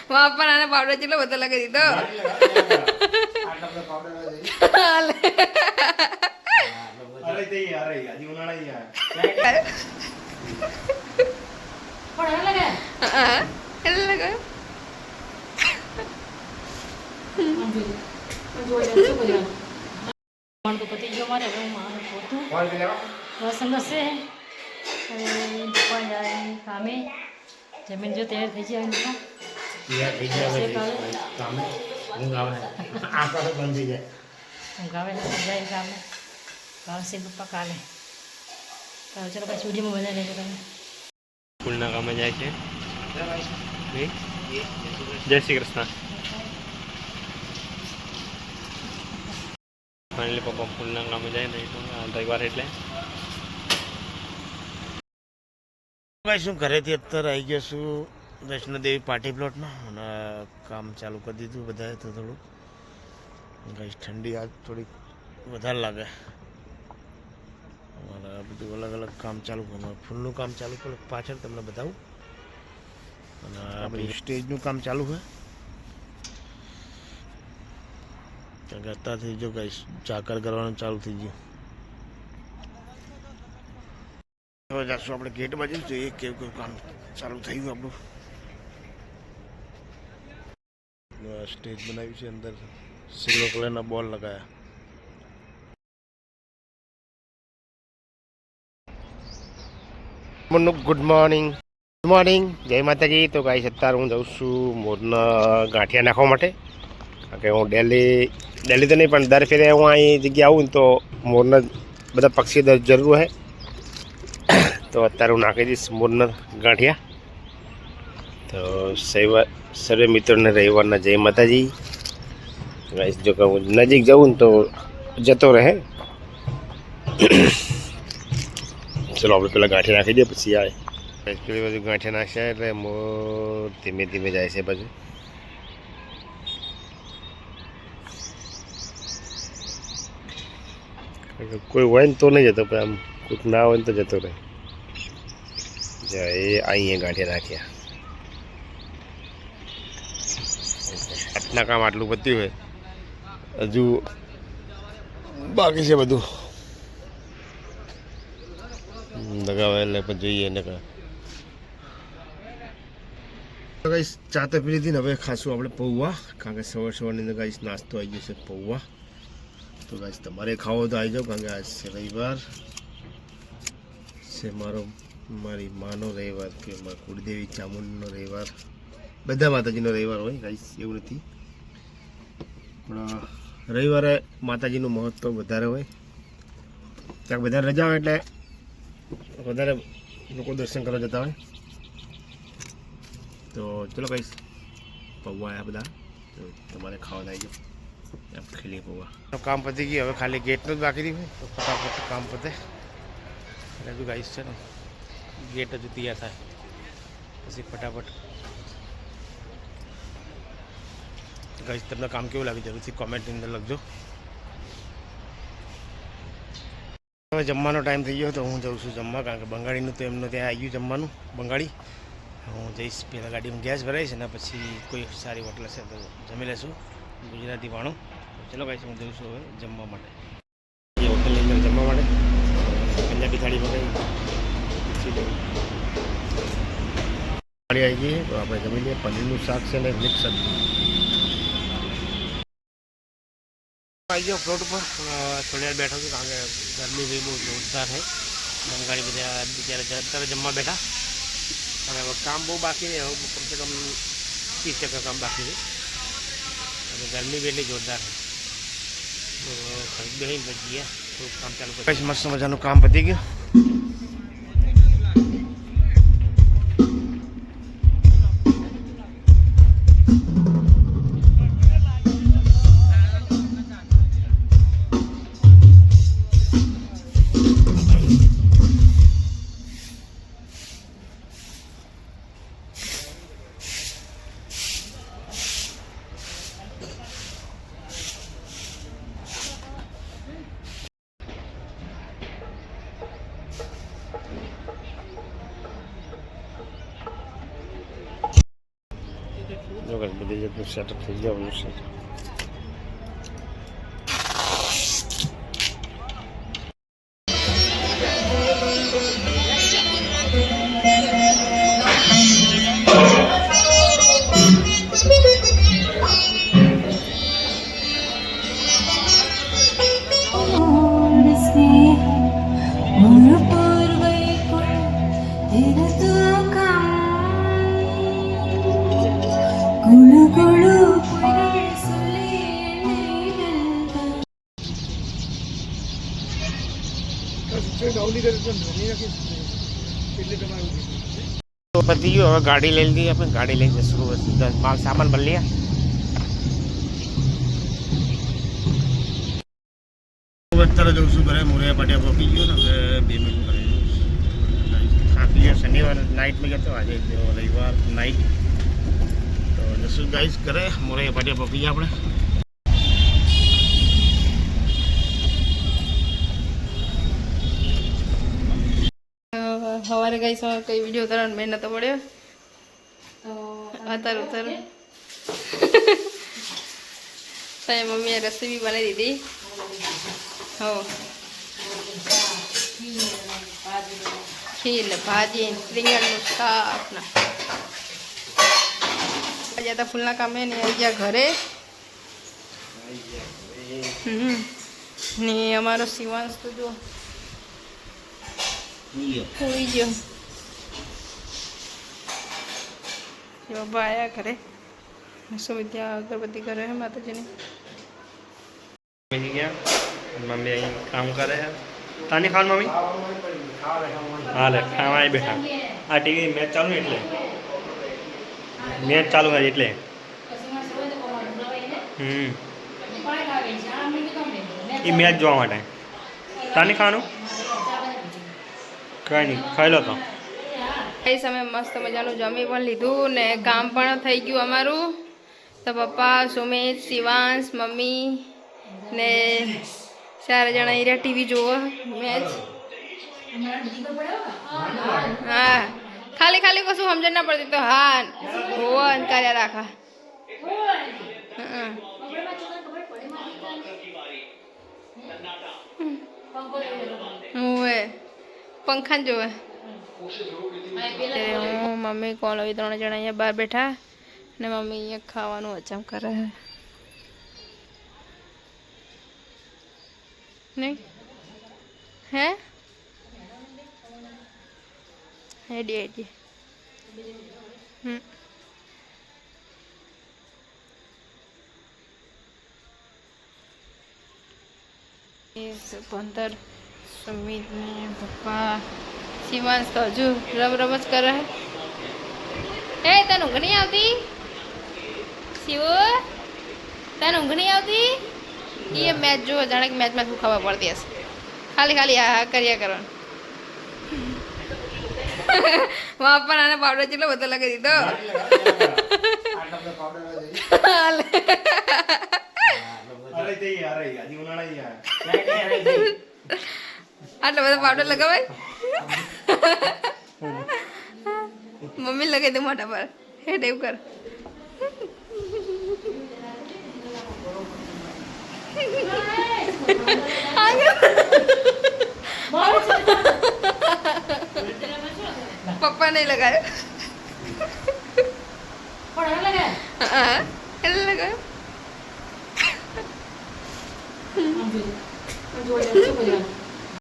બાપા નાના પાવડર કેટલો બધો લગાવી દીધો કામે જમીન જો તૈયાર થઈ જાય ઊંઘ આવે જાય કામે ભાવશે પપ્પા કાલે ચલો પછી સુધીમાં મજા લેજો તમે ફૂલના કામે જાય છે જય શ્રી કૃષ્ણ ફાઇનલી પપ્પા ફૂલના કામે જાય નહીં તો રવિવાર એટલે શું ઘરેથી અત્યારે આવી ગયો છું વૈષ્ણોદેવી પાર્ટી પ્લોટમાં અને કામ ચાલુ કરી દીધું બધાએ તો થોડું કઈ ઠંડી આજ થોડીક વધારે લાગે અને બધું અલગ અલગ કામ ચાલુ કરું ફૂલનું કામ ચાલુ કરું પાછળ તમને બતાવું અને આપણી સ્ટેજનું કામ ચાલુ હોય કારણ કે અત્યારથી જો કઈ ચાકર કરવાનું ચાલુ થઈ ગયું હવે જશું આપણે ગેટ બાજુ જોઈએ કેવું કેવું કામ ચાલુ થઈ ગયું આપણું સ્ટેજ બનાવ્યું છે અંદર સિલ્વર કલરના બોલ લગાયા ગુડ મોર્નિંગ જય માતાજી તો ગાઈસ અત્યારે હું જાઉં છું મોરના ગાંઠિયા નાખવા માટે કારણ કે હું ડેલી તો નહીં પણ દર ફેરે હું અહીં જગ્યા આવું ને તો મોરના બધા પક્ષી જરૂર હોય તો અત્યારે હું નાખી દઈશ મોરના ગાંઠિયા તો સર્વે મિત્રોને રવિવારના જય માતાજી ગાઈસ જો કહું નજીક જવું ને તો જતો રહે ચલો આપણે પેલા ગાંઠિયા નાખી દઈએ પછી આવે પેલી બાજુ ગાંઠિયા નાખ્યા એટલે મોર ધીમે ધીમે જાય છે બાજુ કોઈ હોય ને તો નહીં જતો પણ આમ કોઈક ના હોય ને તો જતો રહે એ અહીંયા ગાંઠિયા નાખ્યા આટલા કામ આટલું પત્યું હોય હજુ બાકી છે બધું લગાવે એટલે પછી જોઈએ ને ગાઈસ ચા તો પી લીધી ને હવે ખાસું આપણે પૌવા કારણ કે સવારની અંદર ગાઈસ નાસ્તો આવી ગયો છે પૌવા તો ગાઈસ તમારે ખાવો તો આવી જાઓ કારણ કે આજ છે રવિવાર છે મારી માનો રવિવાર કે મારી કુળદેવી ચામુંડનો રવિવાર બધા માતાજીનો રવિવાર હોય ગાઈસ એવું નથી પણ રવિવારે માતાજીનું મહત્ત્વ વધારે હોય ત્યાં બધા રજા હોય એટલે વધારે લોકો દર્શન કરવા જતા હોય તો ચલો ગાઈસ પૌવા આવ્યા બધા તો તમારે ખાવા આવી જાઓ એમ ખાલી પૌવા કામ પતી ગયું હવે ખાલી ગેટનું જ બાકી રહ્યું તો ફટાફટ કામ પતે એટલે હજુ ગાઈસ છે ને ગેટ હજુ તૈયાર થાય પછી ફટાફટ ગાઈસ તમને કામ કેવું લાગે જરૂરથી કોમેન્ટની અંદર લખજો હવે જમવાનો ટાઈમ થઈ ગયો તો હું જાઉં છું જમવા કારણ કે બંગાળીનું તો એમને ત્યાં આવી ગયું જમવાનું બંગાળી હું જઈશ પહેલાં ગાડીમાં ગેસ ભરાઈશ અને પછી કોઈ સારી હોટલ હશે તો જમી લેશું ગુજરાતી વાણું ચલો ગાઈસ હું જઉં છું હવે જમવા માટે હોટલની અંદર જમવા માટે પંજાબી થાળી મંગાવી થાળી આવી ગઈ તો આપણે જમી લઈએ પનીરનું શાક છે ને મિક્સ સબ્જી આવી ગયો ફ્લોટ ઉપર થોડી વાર બેઠો છું કારણ કે ગરમી બી બહુ જોરદાર છે બંગાળી બધા બિચારા અત્યારે જમવા બેઠા અને હવે કામ બહુ બાકી છે હવે કમસે કમ 30% કામ બાકી છે અને ગરમી બી એટલી જોરદાર છે તો બેસી જઈએ થોડુંક કામ ચાલુ કરીએ મસ્ત મજાનું કામ પતી ગયું જો કે બધી જાતનું સેટઅપ થઈ જવાનું છે. તો પતી ગયું. હવે ગાડી લઈ લીધી આપણે. ગાડી લઈને જશું બસ માલ સામાન ભરી લ્યા. અત્યારે જઉં છું ઘરે. મોરિયા પાટિયા પહોંચી ગયો ને હવે 2 મિનિટ ઘરે થાકી ગયા. શનિવાર નાઇટમાં ગયો હતો, આજે રવિવાર નાઇટ. તો જશું ગાઈસ ઘરે. મોરિયા પાટિયા પહોંચી ગયા આપણે. સવારે ગઈ કઈ વિડીયો કરવાનો મેં નતો પડ્યો તો અત્યારે તો મમ્મીએ રેસીપી બનાવી દીધી. હો ખીર ને ભાજી રીંગણનું શાક ને આજે તો ફૂલના કામે ને આવી ગયા ઘરે. ને અમારો શિવાંશ તો જો હોઈ ગયો. બાબા આયા ઘરે. સુવિધા અગરબત્તી કરે છે માતાજીની. મમ્મી અહીં કામ કરે છે. તાની ખાવાનું મમ્મી? હા લે ખાવા આવી બેઠા. આ ટીવી મેચ ચાલુ ને એટલે મેચ ચાલુ હોય એટલે એ મેચ જોવા માટે. તાની ખાવાનું કઈ નહીં ખાઈ લો તો. એ સમય મસ્ત મજાનું જમી પણ લીધું ને કામ પણ થઈ ગયું અમારું. તો પપ્પા, સુમિત, શિવાંશ, મમ્મી ને 4 જણા અહીંયા ટીવી જોવો મેચ. હા ખાલી ખાલી કશું સમજણ ના પડતી તો હા હોવા કર્યા રાખા. હોવે પંખા જોવે. હું મમ્મી કોલ આવી 3 જણા અહીંયા બહાર બેઠા ને મમ્મી અહીંયા ખાવાનું હજમ કરે છે નહીં હે હેડી હેડી. પંદર સુમિત ને પપ્પા. શિવાંશ તો હજુ રમ જ કરે. હે તને ઊંઘ નહીં આવતી? શિવ તને ઊંઘ નહીં આવતી? એ મેચ જો જાણે કે મેચમાં શું ખબર પડતી હશે. ખાલી ખાલી હા કર્યા કરવાનું. બાપા નાના પાવડર કેટલો બધો લગાવી દીધો. આટલો બધો પાવડર લગાવાય? મમ્મી લગાવી દે મોટા પર. હેડ એવું કર. પપ્પા નહીં લગાવ્યો. હા એટલે લગાવ્યો.